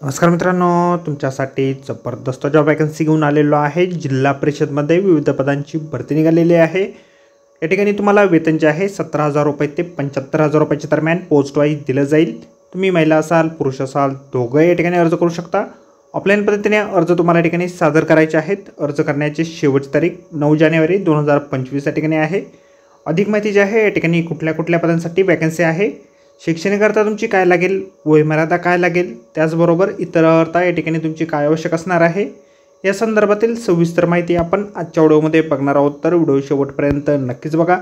नमस्कार मित्रांनो, तुमच्यासाठी जबरदस्त जॉब वॅकन्सी घेऊन आलेलो आहे। जिल्हा परिषदमध्ये विविध पदांची भरती निघालेली आहे। या ठिकाणी तुम्हाला वेतन जे आहे 17,000 रुपये ते 75,000 रुपयाच्या दरम्यान पोस्ट वाईज दिलं जाईल। तुम्ही महिला असाल पुरुष असाल दोघं या ठिकाणी अर्ज करू शकता। ऑफलाईन पद्धतीने अर्ज तुम्हाला या ठिकाणी सादर करायचे आहेत। अर्ज करण्याची शेवटची तारीख 9 जानेवारी 2025 या ठिकाणी आहे। अधिक माहिती जी आहे या ठिकाणी कुठल्या पदांसाठी वॅकन्सी आहे, शैक्षणिक अर्हता तुमची काय लागेल, वयमर्यादा काय लागेल, त्याचबरोबर इतर अर्हता या ठिकाणी तुमची काय आवश्यक असणार आहे, या संदर्भातील सविस्तर माहिती आपण आजच्या व्हिडिओमध्ये बघणार आहोत। तर व्हिडिओ शेवटपर्यंत नक्कीच बघा।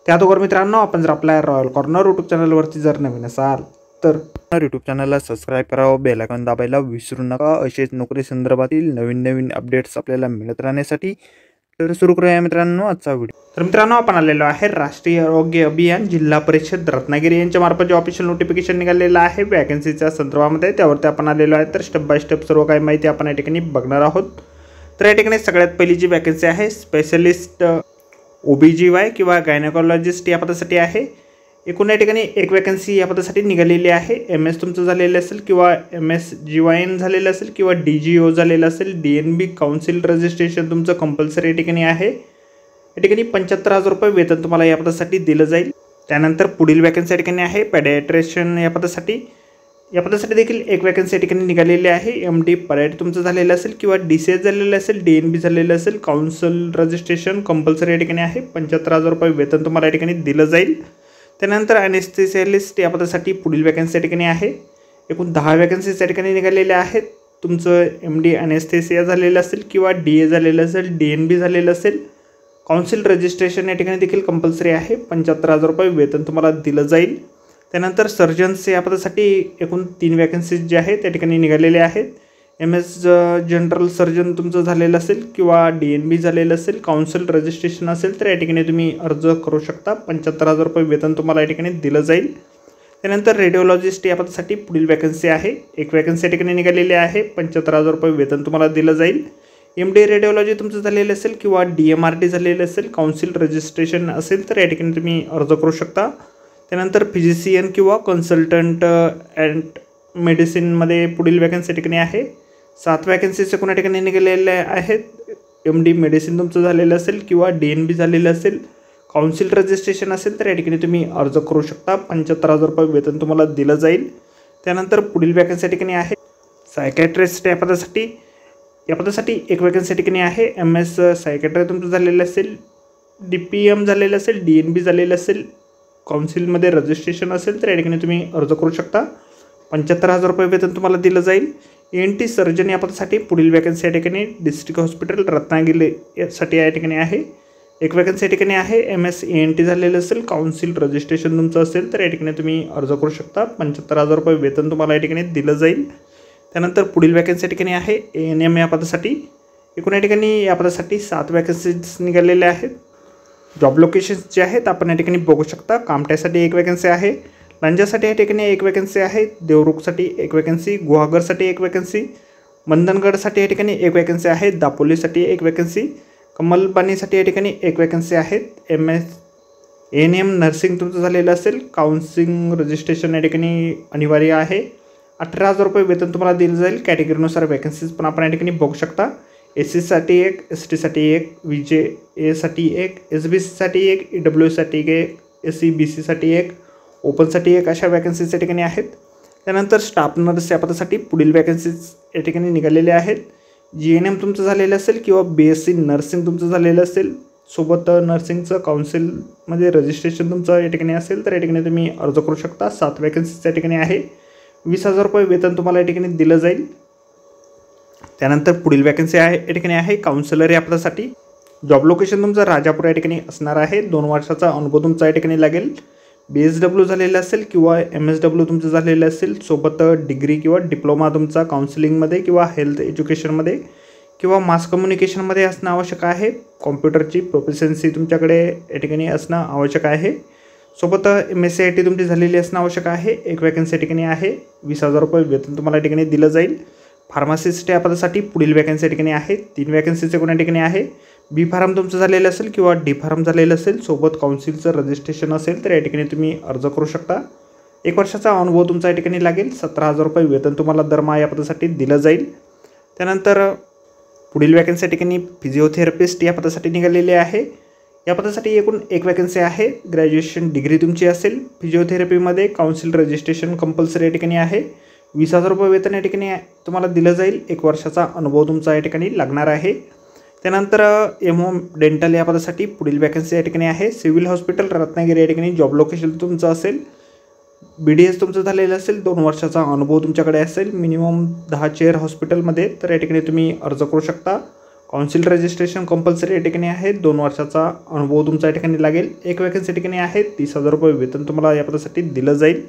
त्याचबरोबर मित्रांनो, आपण जर आपल्या रॉयल कॉर्नर यूट्यूब चॅनलवरती जर नवीन असाल तर यूट्यूब चॅनलला सबस्क्राईब करावं, बेल आयकॉन दाबायला विसरू नका। असेच नोकरी संदर्भातील नवीन अपडेट्स आपल्याला मिळत राहण्यासाठी। तर सुरू करूया मित्रांनो आजचा व्हिडिओ। तर मित्रांनो, आपण आलेलो आहे राष्ट्रीय आरोग्य अभियान जिल्हा परिषद रत्नागिरी यांच्या मार्फत जे ऑफिशियल नोटिफिकेशन निघालेलं आहे वॅकन्सीच्या संदर्भामध्ये, त्यावरती आपण आलेलो आहे। तर स्टेप बाय स्टेप सर्व काही माहिती आपण या ठिकाणी बघणार आहोत। तर या ठिकाणी सगळ्यात पहिली जी वॅकन्सी आहे स्पेशलिस्ट OBGY किंवा गायनेकोलॉजिस्ट या पदासाठी आहे। एकूण या ठिकाणी एक वॅकन्सी या पदासाठी निघालेली आहे। MS तुमचं झालेलं असेल किंवा MSGYN झालेलं असेल किंवा DGO झालेलं असेल, DNB काउन्सिल रजिस्ट्रेशन तुमचं कंपल्सरी या ठिकाणी आहे। या ठिकाणी 75,000 रुपये वेतन तुम्हाला या पदासाठी दिलं जाईल। त्यानंतर पुढील वॅकन्सी या ठिकाणी आहे पेडियाट्रिशियन या पदासाठी देखील एक वॅकन्सी या ठिकाणी निघालेली आहे। MD परेड तुमचं झालेलं असेल किंवा DCS झालेलं असेल, DNB झालेलं असेल, काउन्सिल रजिस्ट्रेशन कंपल्सरी या ठिकाणी आहे। 75,000 रुपये वेतन तुम्हाला या ठिकाणी दिलं जाईल। त्यानंतर ॲनेस्थेसियालिस्ट या पदासाठी पुढील वॅकन्सी या ठिकाणी आहे। एकूण 10 वॅकन्सीज या ठिकाणी निघालेल्या आहेत। तुमचं MD ॲनेस्थेसिया झालेलं असेल किंवा DA झालेलं असेल, DNB झालेलं असेल, काउन्सिल रजिस्ट्रेशन या ठिकाणी देखील कंपल्सरी आहे। 75,000 रुपये वेतन तुम्हाला दिलं जाईल। त्यानंतर सर्जन्स या पदासाठी एकूण 3 वॅकन्सीज जे आहेत त्या ठिकाणी निघालेल्या आहेत। MS जनरल सर्जन तुमचं झालेलं असेल किंवा DNB झालेलं असेल, काउन्सिल रजिस्ट्रेशन असेल तर या ठिकाणी तुम्ही अर्ज करू शकता। 75,000 रुपये वेतन तुम्हाला या ठिकाणी दिलं जाईल। त्यानंतर रेडिओलॉजिस्ट या पदासाठी पुढील वॅकन्सी आहे। एक वॅकन्सी या ठिकाणी निघालेली आहे। 75,000 रुपये वेतन तुम्हाला दिलं जाईल। MD रेडिओलॉजी तुमचं झालेलं असेल किंवा DMRD झालेलं असेल, काउन्सिल रजिस्ट्रेशन असेल तर या ठिकाणी तुम्ही अर्ज करू शकता। त्यानंतर फिजिशियन किंवा कन्सल्टंट अँड मेडिसिनमध्ये पुढील वॅकन्सी या ठिकाणी आहे। 7 वॅकन्सीज कोणा ठिकाणी निघालेल्या आहेत। MD मेडिसिन तुमचं झालेलं असेल किंवा DNB झालेलं असेल, काउन्सिल रजिस्ट्रेशन असेल तर या ठिकाणी तुम्ही अर्ज करू शकता। 75,000 रुपये वेतन तुम्हाला दिलं जाईल। त्यानंतर पुढील वॅकन्सी या ठिकाणी आहे सायकॅट्रिस्ट या पदासाठी एक वॅकन्सी या ठिकाणी आहे। MS सायकॅट्री तुमचं झालेलं असेल, DPM झालेलं असेल, DNB झालेलं असेल, काउन्सिलमध्ये रजिस्ट्रेशन असेल तर या ठिकाणी तुम्ही अर्ज करू शकता। 75,000 रुपये वेतन तुम्हाला दिलं जाईल। ENT सर्जन या पदासाठी पुढील वॅकन्सी या ठिकाणी डिस्ट्रिक्ट हॉस्पिटल रत्नागिरी साठी या ठिकाणी आहे। एक वॅकन्सी या ठिकाणी आहे। MS ENT झालेलं असेल, काउन्सिल रजिस्ट्रेशन तुमचं असेल तर या ठिकाणी तुम्ही अर्ज करू शकता। 75,000 रुपये वेतन तुम्हाला या ठिकाणी दिलं जाईल। त्यानंतर पुढील वॅकन्सी या ठिकाणी आहे ANM या पदासाठी। एकूण या ठिकाणी या पदासाठी 7 वॅकन्सीज निघालेल्या आहेत। जॉब लोकेशन्स जे आहेत आपण या ठिकाणी बघू शकता। कामठ्यासाठी एक वॅकन्सी आहे, लांजासाठी या ठिकाणी एक वॅकन्सी आहे, देवरुखसाठी एक वॅकन्सी, गुहागरसाठी एक वॅकन्सी, मंदनगडसाठी या ठिकाणी एक वॅकन्सी आहे, दापोलीसाठी एक वॅकन्सी, कमलबानीसाठी या ठिकाणी एक वॅकन्सी आहेत। ANM नर्सिंग तुमचं झालेलं असेल, काउन्सिलिंग रजिस्ट्रेशन या ठिकाणी अनिवार्य आहे। 18,000 रुपये वेतन तुम्हाला दिलं जाईल। कॅटेगरीनुसार वॅकन्सीज पण आपण या ठिकाणी बघू शकता। SC साठी एक, ST साठी एक, VJA साठी एक, SBC साठी एक, EWS साठी एक, SC BC साठी एक, ओपनसाठी एक, अशा वॅकन्सीज या ठिकाणी आहेत। त्यानंतर स्टाफ नर्स या पदासाठी पुढील वॅकन्सीज या ठिकाणी निघालेल्या आहेत। GNM तुमचं झालेलं असेल किंवा BSc नर्सिंग तुमचं झालेलं असेल, सोबत नर्सिंगचं काउन्सिलमध्ये रजिस्ट्रेशन तुमचं या ठिकाणी असेल तर या ठिकाणी तुम्ही अर्ज करू शकता। 7 वॅकन्सीज या ठिकाणी आहे। 20,000 रुपये वेतन तुम्हाला या ठिकाणी दिलं जाईल। त्यानंतर पुढील वॅकन्सी आहे या ठिकाणी आहे काउन्सिलर या पदासाठी। जॉब लोकेशन तुमचं राजापूर या ठिकाणी असणार आहे। 2 वर्षाचा अनुभव तुमचा या ठिकाणी लागेल। BSW झालेलं असेल किंवा MSW तुमचं झालेलं असेल, सोबत डिग्री किंवा डिप्लोमा तुमचा काउन्सिलिंगमध्ये किंवा हेल्थ एज्युकेशनमध्ये किंवा मास कम्युनिकेशनमध्ये असणं आवश्यक आहे। कॉम्प्युटरची प्रोफिशियन्सी तुमच्याकडे या ठिकाणी असणं आवश्यक आहे। सोबत MSCIT तुमची झालेली असणं आवश्यक आहे। एक वॅकन्सी या ठिकाणी आहे। 20,000 रुपये वेतन तुम्हाला या ठिकाणी दिलं जाईल। फार्मासिस्ट या पदासाठी पुढील वॅकन्सी या ठिकाणी आहे। 3 वॅकन्सीचे कोणत्या ठिकाणी आहे। B फार्म तुमचं झालेलं असेल किंवा D फार्म झालेलं असेल, सोबत काउन्सिलचं रजिस्ट्रेशन असेल तर या ठिकाणी तुम्ही अर्ज करू शकता। 1 वर्षाचा अनुभव तुमचा या ठिकाणी लागेल. 17,000 रुपये वेतन तुम्हाला दरमहा या पदासाठी दिलं जाईल. त्यानंतर पुढील वॅकन्सी या ठिकाणी फिजिओथेरपिस्ट या पदासाठी निघालेली आहे. या पदासाठी एकूण एक वॅकन्सी आहे. ग्रॅज्युएशन डिग्री तुमची असेल. फिजिओथेरपीमध्ये काउन्सिल रजिस्ट्रेशन कंपल्सरी या ठिकाणी आहे. 20,000 रुपये वेतन या ठिकाणी तुम्हाला दिलं जाईल. 1 वर्षाचा अनुभव तुमचा या ठिकाणी लागणार आहे. त्यानंतर एमओ डेंटल या पदासाठी पुढील वॅकन्सी या ठिकाणी आहे. सिव्हिल हॉस्पिटल रत्नागिरी या ठिकाणी जॉब लोकेशन तुमचं असेल. BDS तुमचं झालेलं असेल. 2 वर्षाचा अनुभव तुमच्याकडे असेल. मिनिमम 10 चेअर हॉस्पिटलमध्ये तर या ठिकाणी तुम्ही अर्ज करू शकता. काउन्सिल रजिस्ट्रेशन कंपल्सरी या ठिकाणी आहे. 2 वर्षाचा अनुभव तुमचा या ठिकाणी लागेल. एक वॅकन्सी या ठिकाणी आहे. 30,000 रुपये वेतन तुम्हाला या पदासाठी दिलं जाईल.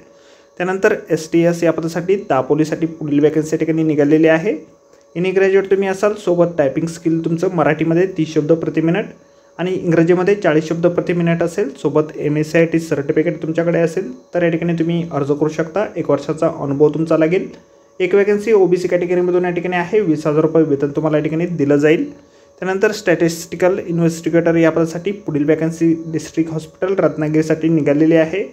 त्यानंतर STS या पदासाठी दापोलीसाठी पुढील वॅकन्सी या ठिकाणी निघालेली आहे. एनी ग्रॅज्युएट तुम्ही असाल. सोबत टायपिंग स्किल तुमचं मराठीमध्ये 30 शब्द प्रति मिनिट आणि इंग्रजीमध्ये 40 शब्द प्रति मिनिट असेल. सोबत MSCIT सर्टिफिकेट तुमच्याकडे असेल तर या ठिकाणी तुम्ही अर्ज करू शकता. 1 वर्षाचा अनुभव तुमचा लागेल. एक वॅकन्सी OBC कॅटेगरीमधून या ठिकाणी आहे. 20,000 रुपये वेतन तुम्हाला या ठिकाणी दिलं जाईल. त्यानंतर स्टॅटिस्टिकल इन्व्हेस्टिगेटर या पदासाठी पुढील वॅकन्सी डिस्ट्रिक्ट हॉस्पिटल रत्नागिरीसाठी निघालेली आहे.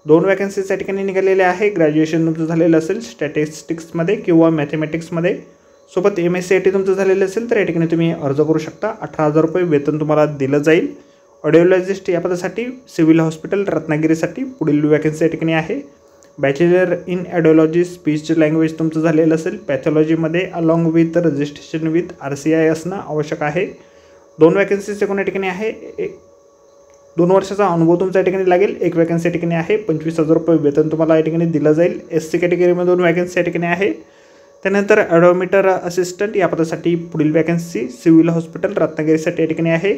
2 वॅकन्सीज या ठिकाणी निघालेल्या आहे. ग्रॅज्युएशन तुमचं झालेलं असेल स्टॅटिस्टिक्समध्ये किंवा मॅथमॅटिक्समध्ये. सोबत MSCIT तुमचं झालेलं असेल तर या ठिकाणी तुम्ही अर्ज करू शकता. 18,000 रुपये वेतन तुम्हाला दिलं जाईल. ऑडिओलॉजिस्ट या पदासाठी सिव्हिल हॉस्पिटल रत्नागिरीसाठी पुढील वॅकन्सी या ठिकाणी आहे. Bachelor in audiology speech language तुमचं झालेलं असेल. पॅथॉलॉजीमध्ये along with registration with RCI असणं आवश्यक आहे. 2 वॅकन्सीज एकूण या ठिकाणी आहे. 2 वर्षाचा अनुभव तुमच्या ठिकाणी लागेल. एक वॅकन्सी या ठिकाणी आहे. 25,000 रुपये वेतन तुम्हाला या ठिकाणी दिलं जाईल. SC कॅटेगरीमध्ये 2 वॅकन्सी या ठिकाणी आहे. त्यानंतर ॲडोमीटर असिस्टंट या पदासाठी पुढील वॅकन्सी सिव्हिल हॉस्पिटल रत्नागिरीसाठी या ठिकाणी आहे.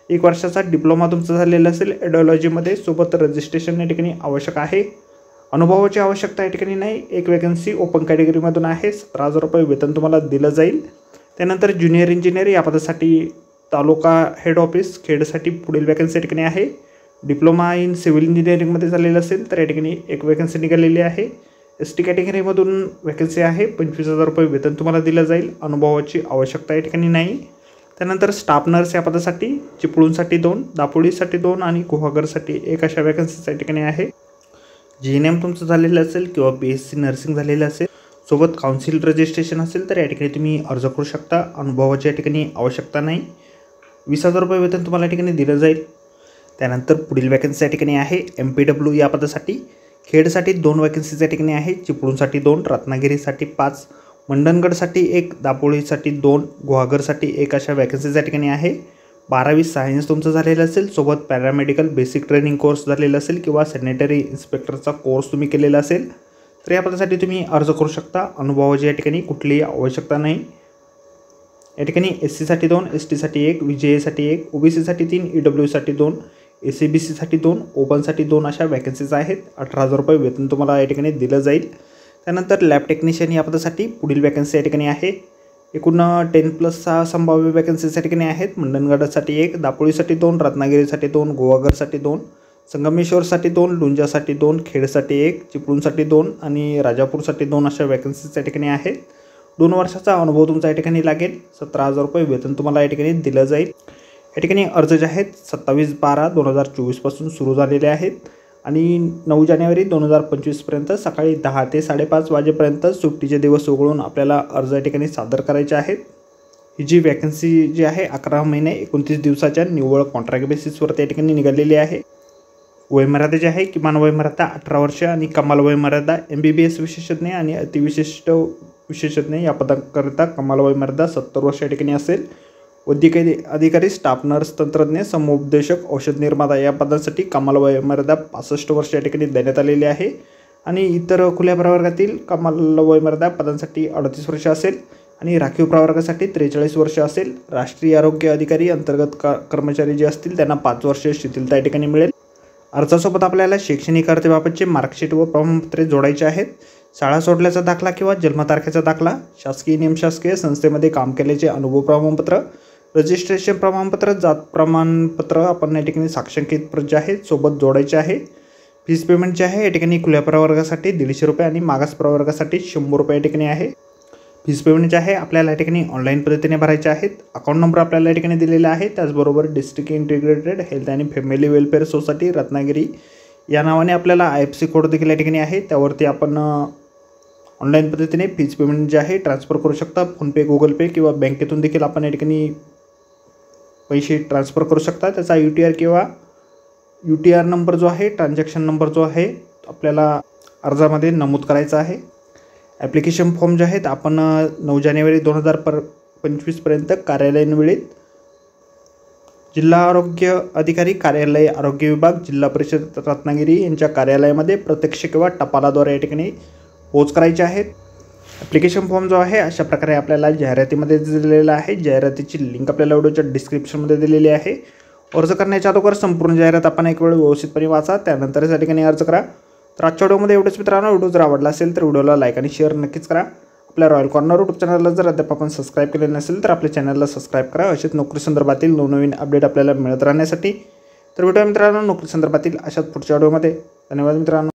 1 वर्षाचा डिप्लोमा तुमचा झालेला असेल ॲडोलॉजीमध्ये. सोबत रजिस्ट्रेशन या ठिकाणी आवश्यक आहे. अनुभवाची आवश्यकता या ठिकाणी नाही. एक वॅकन्सी ओपन कॅटेगरीमधून आहे. 17,000 रुपये वेतन तुम्हाला दिलं जाईल. त्यानंतर ज्युनियर इंजिनियर या पदासाठी तालुका हेड ऑफिस खेडसाठी पुढील वॅकन्सी या ठिकाणी आहे. डिप्लोमा इन सिव्हिल इंजिनिअरिंगमध्ये झालेलं असेल तर या ठिकाणी एक वॅकन्सी निघालेली आहे. ST कॅटेगरीमधून वॅकन्सी आहे. 25,000 रुपये वेतन तुम्हाला दिलं जाईल. अनुभवाची आवश्यकता या ठिकाणी नाही. त्यानंतर स्टाफ नर्स या पदासाठी चिपळूणसाठी 2, दापोलीसाठी 2 आणि गुहागरसाठी 1 अशा वॅकन्सीज या ठिकाणी आहे. GNM तुमचं झालेलं असेल किंवा BSc नर्सिंग झालेलं असेल. सोबत काउन्सिल रजिस्ट्रेशन असेल तर या ठिकाणी तुम्ही अर्ज करू शकता. अनुभवाची या ठिकाणी आवश्यकता नाही. 20,000 रुपये वेतन तुम्हाला या ठिकाणी दिलं जाईल. त्यानंतर पुढील वॅकन्सी या ठिकाणी आहे. MPW या पदासाठी खेडसाठी 2 वॅकन्सीज या ठिकाणी आहे. चिपळूणसाठी 2, रत्नागिरीसाठी 5, मंडणगडसाठी 1, दापोलीसाठी 2, गुहागरसाठी 1 अशा वॅकन्सीज या ठिकाणी आहे. 12वी सायन्स तुमचं झालेलं असेल. सोबत पॅरामेडिकल बेसिक ट्रेनिंग कोर्स झालेला असेल किंवा सॅनिटरी इन्स्पेक्टरचा कोर्स तुम्ही केलेला असेल तर या पदासाठी तुम्ही अर्ज करू शकता. अनुभवाची या ठिकाणी कुठलीही आवश्यकता नाही. या ठिकाणी SC साठी 2, ST साठी 1, VJA साठी 1, OBC साठी 3, EW साठी 2, ACBC साठी 2, ओपनसाठी 2 अशा वॅकन्सीज आहेत. 18,000 रुपये वेतन तुम्हाला या ठिकाणी दिलं जाईल. त्यानंतर लॅब टेक्निशियन या पदासाठी पुढील वॅकन्सी या ठिकाणी आहे. एकूण 10+6 संभाव्य वॅकन्सीज या ठिकाणी आहेत. मंडणगडसाठी 1, दापोलीसाठी 2, रत्नागिरीसाठी 2, गोवागरसाठी 2, संगमेश्वरसाठी 2, लुंजासाठी 2, खेडसाठी 1, चिपळूणसाठी 2 आणि राजापूरसाठी 2 अशा वॅकन्सीज या ठिकाणी आहेत. 2 वर्षाचा अनुभव तुमचा या ठिकाणी लागेल. 17,000 रुपये वेतन तुम्हाला या ठिकाणी दिलं जाईल. या ठिकाणी अर्ज जे आहेत 27/12/2024 पासून सुरू झालेले आहेत आणि 9 जानेवारी 2025पर्यंत सकाळी 10 ते 5:30 वाजेपर्यंत सुट्टीचे दिवस वगळून आपल्याला अर्ज या ठिकाणी सादर करायचे आहेत. ही जी वॅकन्सी जी आहे 11 महिने 29 दिवसाच्या निव्वळ कॉन्ट्रॅक्ट बेसिसवर त्या ठिकाणी निघालेली आहे. वयमर्यादा जी आहे किमान वयमर्यादा 18 वर्ष आणि कमाल वयमर्यादा MBBS विशेषज्ञ आणि अतिविशिष्ट विशेषज्ञ या पदाकरिता कमाल वयमर्यादा 70 वर्ष या ठिकाणी असेल. वैद्यकीय अधिकारी, स्टाफ नर्स, तंत्रज्ञ, समुपदेशक, औषध निर्माता या पदांसाठी कमाल वयमर्यादा 65 वर्ष या ठिकाणी देण्यात आलेली आहे आणि इतर खुल्या प्रवर्गातील कमाल वयमर्यादा पदांसाठी 38 वर्ष असेल आणि राखीव प्रवर्गासाठी 43 वर्ष असेल. राष्ट्रीय आरोग्य अधिकारी अंतर्गत कर्मचारी जे असतील त्यांना 5 वर्ष शिथिलता या ठिकाणी मिळेल. अर्जासोबत आपल्याला शैक्षणिक अर्हतेबाबतचे मार्कशीट व प्रमाणपत्रे जोडायचे आहेत. शाळा सोडल्याचा दाखला किंवा जन्मतारखेचा दाखला, शासकीय निमशासकीय संस्थेमध्ये काम केल्याचे अनुभव प्रमाणपत्र, रजिस्ट्रेशन प्रमाणपत्र, जात प्रमाणपत्र आपण या ठिकाणी साक्षांकित प्रत जे आहे सोबत जोडायचे आहे. फीस पेमेंट जे आहे या ठिकाणी खुल्या प्रवर्गासाठी 150 रुपये आणि मागास प्रवर्गासाठी 100 रुपये या ठिकाणी आहे. फीस पेमेंट जे आहे आपल्याला या ठिकाणी ऑनलाईन पद्धतीने भरायचे आहेत. अकाउंट नंबर आपल्याला या ठिकाणी दिलेला आहे. त्याचबरोबर डिस्ट्रिक्ट इंटिग्रेटेड हेल्थ आणि फॅमिली वेलफेअर सोसायटी रत्नागिरी या नावाने आपल्याला IFSC कोड देखील या ठिकाणी आहे, त्यावरती आपण ऑनलाईन पद्धतीने फीज पेमेंट जे आहे ट्रान्सफर करू शकता. फोनपे, गुगल पे किंवा बँकेतून देखील आपण या ठिकाणी पैसे ट्रान्सफर करू शकता. त्याचा UTR किंवा UTR नंबर जो आहे, ट्रान्झॅक्शन नंबर जो आहे, आपल्याला अर्जामध्ये नमूद करायचा आहे. ॲप्लिकेशन फॉर्म जे आहेत आपण 9 जानेवारी 2025 कार्यालयीन वेळेत जिल्हा आरोग्य अधिकारी कार्यालय, आरोग्य विभाग, जिल्हा परिषद रत्नागिरी यांच्या कार्यालयामध्ये प्रत्यक्ष किंवा टपालाद्वारे या ठिकाणी पोच करायचे आहेत. ॲप्लिकेशन फॉर्म जो आहे अशा प्रकारे आपल्याला जाहिरातीमध्ये दिलेला आहे. जाहिरातीची लिंक आपल्याला व्हिडिओच्या डिस्क्रिप्शनमध्ये दिलेली आहे. अर्ज करण्याच्या अगोदर संपूर्ण जाहिरात आपण एक वेळ व्यवस्थितपणे वाचा, त्यानंतरच या ठिकाणी अर्ज करा. तर आजच्या व्हिडिओमध्ये एवढंच मित्रांनो. व्हिडिओ जर आवडला असेल तर व्हिडिओला लाईक आणि शेअर नक्कीच करा. आपल्या रॉयल कॉर्नर यूट्यूब चॅनलला जर अद्याप आपण सबस्क्राईब केले नसेल तर आपल्या चॅनलला सबस्क्राईब करा. अशाच नोकरी संदर्भातील नवनवीन अपडेट आपल्याला मिळत राहण्यासाठी. तर भेटूया मित्रांनो नोकरी संदर्भातील अशाच पुढच्या व्हिडिओमध्ये. धन्यवाद मित्रांनो.